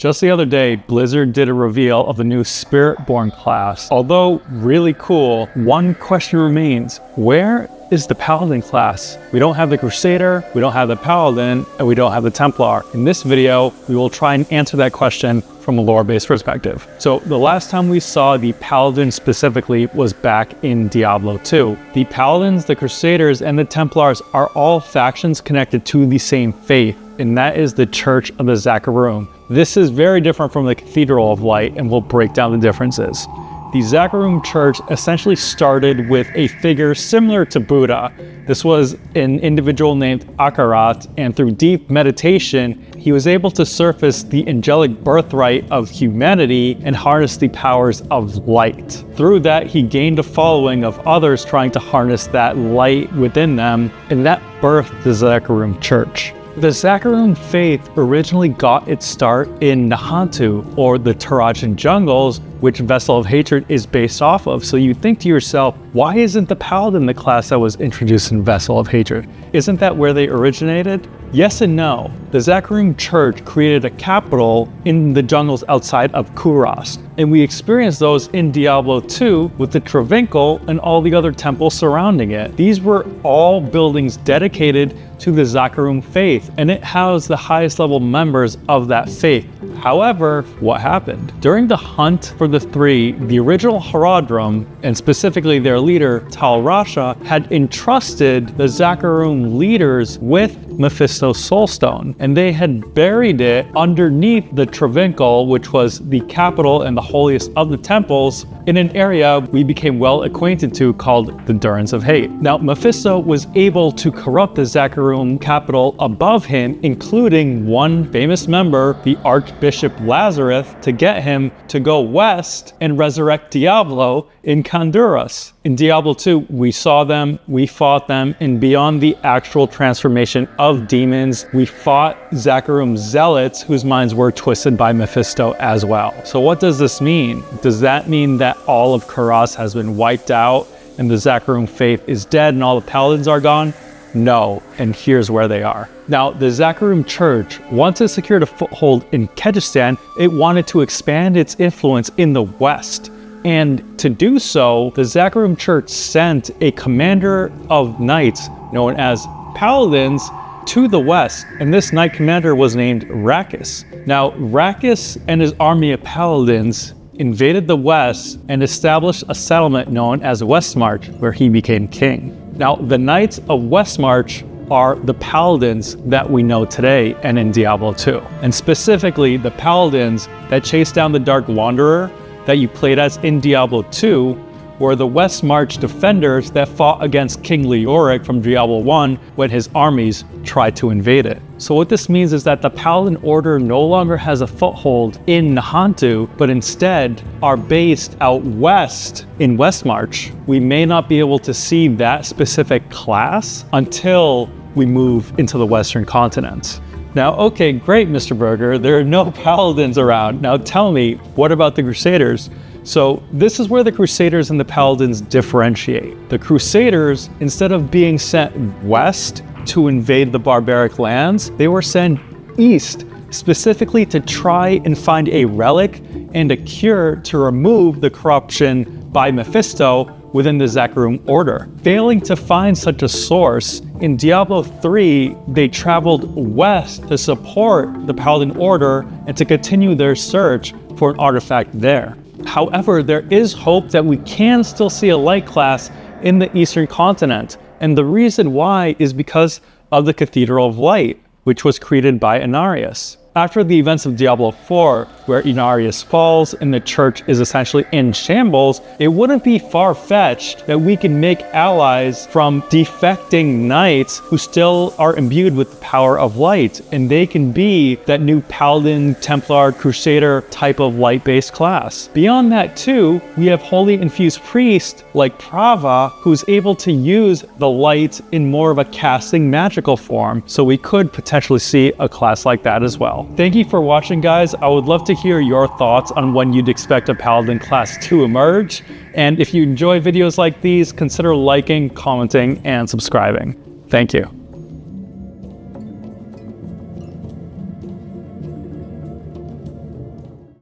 Just the other day, Blizzard did a reveal of the new Spiritborn class. Although really cool, one question remains: where is the Paladin class? We don't have the Crusader, we don't have the Paladin, and we don't have the Templar. In this video, we will try and answer that question from a lore-based perspective. So the last time we saw the Paladin specifically was back in Diablo 2. The Paladins, the Crusaders, and the Templars are all factions connected to the same faith, and that is the Church of the Zakarum. This is very different from the Cathedral of Light, and we'll break down the differences. The Zakarum Church essentially started with a figure similar to Buddha. This was an individual named Akarat, and through deep meditation, he was able to surface the angelic birthright of humanity and harness the powers of light. Through that, he gained a following of others trying to harness that light within them, and that birthed the Zakarum Church. The Zakarum faith originally got its start in Nahantu, or the Tarajan jungles, which Vessel of Hatred is based off of. So you think to yourself, why isn't the Paladin the class that was introduced in Vessel of Hatred? Isn't that where they originated? Yes and no. The Zakarum Church created a capital in the jungles outside of Kurast, and we experienced those in Diablo 2 with the Travincle and all the other temples surrounding it. These were all buildings dedicated to the Zakarum faith, and it housed the highest level members of that faith. However, what happened? During the hunt for the three, the original Haradrim, and specifically their leader, Tal Rasha, had entrusted the Zakarum leaders with Mephisto's Soulstone, and they had buried it underneath the Travincle, which was the capital and the holiest of the temples, in an area we became well acquainted to called the Durance of Hate. Now, Mephisto was able to corrupt the Zakarum capital above him, including one famous member, the Archbishop Lazarus, to get him to go west and resurrect Diablo in Khanduras. In Diablo 2, we saw them, we fought them, and beyond the actual transformation of demons, we fought Zakarum zealots whose minds were twisted by Mephisto as well. So what does this mean? Does that mean that all of Kurast has been wiped out and the Zakarum faith is dead and all the Paladins are gone? No, and here's where they are. Now, the Zakarum Church, once it secured a foothold in Kyrgyzstan, it wanted to expand its influence in the West. And to do so, the Zakarum Church sent a commander of knights known as Paladins to the west, and this knight commander was named Rakis. Now, Rakis and his army of Paladins invaded the west and established a settlement known as Westmarch, where he became king. Now, the Knights of Westmarch are the Paladins that we know today and in Diablo 2. And specifically, the Paladins that chased down the Dark Wanderer that you played as in Diablo 2 were the Westmarch defenders that fought against King Leoric from Diablo 1 when his armies tried to invade it. So what this means is that the Paladin Order no longer has a foothold in Nahantu, but instead are based out west in Westmarch. We may not be able to see that specific class until we move into the Western continent. Now, okay, great, Mr. Berger, there are no Paladins around. Now tell me, what about the Crusaders? So this is where the Crusaders and the Paladins differentiate. The Crusaders, instead of being sent west to invade the barbaric lands, they were sent east, specifically to try and find a relic and a cure to remove the corruption by Mephisto within the Zakarum Order. Failing to find such a source, in Diablo 3, they traveled west to support the Paladin Order and to continue their search for an artifact there. However, there is hope that we can still see a light class in the Eastern continent, and the reason why is because of the Cathedral of Light, which was created by Inarius. After the events of Diablo 4, where Inarius falls and the church is essentially in shambles, it wouldn't be far-fetched that we can make allies from defecting knights who still are imbued with the power of light, and they can be that new Paladin, Templar, Crusader type of light-based class. Beyond that too, we have holy infused priests like Prava, who's able to use the light in more of a casting magical form, so we could potentially see a class like that as well. Thank you for watching, guys. I would love to hear your thoughts on when you'd expect a Paladin class to emerge. And if you enjoy videos like these, consider liking, commenting, and subscribing. Thank you.